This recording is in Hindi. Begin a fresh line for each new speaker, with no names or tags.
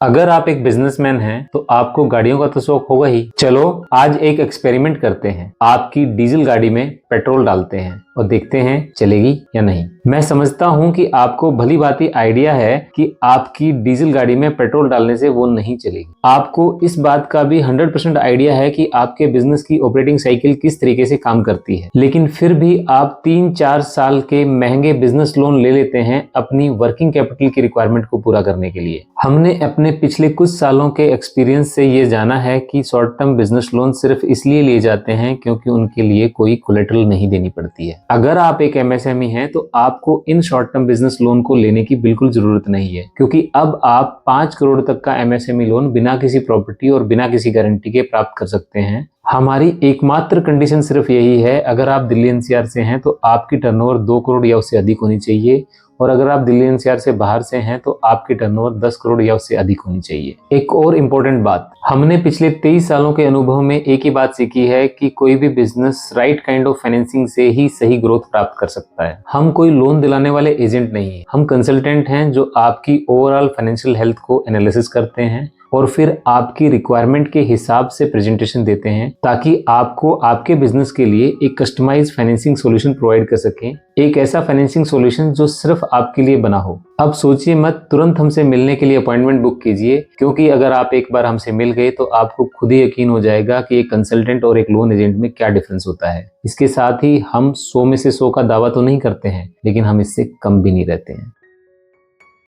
अगर आप एक बिजनेसमैन हैं तो आपको गाड़ियों का तो शौक होगा ही। चलो आज एक एक्सपेरिमेंट करते हैं। आपकी डीजल गाड़ी में पेट्रोल डालते हैं और देखते हैं चलेगी या नहीं। मैं समझता हूं कि आपको भली भांति आइडिया है कि आपकी डीजल गाड़ी में पेट्रोल डालने से वो नहीं चलेगी। आपको इस बात का भी 100% आइडिया है कि आपके बिजनेस की ऑपरेटिंग साइकिल किस तरीके से काम करती है, लेकिन फिर भी आप 3-4 साल के महंगे बिजनेस लोन ले लेते हैं अपनी वर्किंग कैपिटल की रिक्वायरमेंट को पूरा करने के लिए। हमने अपने पिछले कुछ सालों के एक्सपीरियंस से ये जाना है कि शॉर्ट टर्म बिजनेस लोन सिर्फ इसलिए लिए जाते हैं क्योंकि उनके लिए कोई कोलेटरल नहीं देनी पड़ती है। अगर आप एक एमएसएमई हैं तो आपको in short term business loan को लेने की बिल्कुल जरूरत नहीं है, क्योंकि अब आप 5 करोड़ तक का एमएसएमई लोन बिना किसी प्रॉपर्टी और बिना किसी गारंटी के प्राप्त कर सकते हैं। हमारी एकमात्र कंडीशन सिर्फ यही है, अगर आप दिल्ली एनसीआर से हैं तो आपकी टर्नओवर 2 करोड़ या उससे अधिक होनी चाहिए, और अगर आप दिल्ली एनसीआर से बाहर से हैं तो आपकी टर्नओवर 10 करोड़ या उससे अधिक होनी चाहिए। एक और इम्पोर्टेंट बात, हमने पिछले 23 सालों के अनुभव में एक ही बात सीखी है कि कोई भी business right kind of financing से ही सही ग्रोथ प्राप्त कर सकता है। हम कोई लोन दिलाने वाले एजेंट नहीं है, हम कंसल्टेंट हैं जो आपकी ओवरऑल फाइनेंशियल हेल्थ को एनालिसिस करते हैं और फिर आपकी रिक्वायरमेंट के हिसाब से प्रेजेंटेशन देते हैं ताकि आपको आपके बिजनेस के लिए एक कस्टमाइज फाइनेंसिंग सॉल्यूशन प्रोवाइड कर सकें, एक ऐसा फाइनेंसिंग सॉल्यूशन जो सिर्फ आपके लिए बना हो। अब सोचिए मत, तुरंत हमसे मिलने के लिए अपॉइंटमेंट बुक कीजिए, क्योंकि अगर आप एक बार हमसे मिल गए तो आपको खुद ही यकीन हो जाएगा कि एक कंसल्टेंट और एक लोन एजेंट में क्या डिफरेंस होता है। इसके साथ ही हम 100 में से 100 का दावा तो नहीं करते हैं, लेकिन हम इससे कम भी नहीं रहते हैं।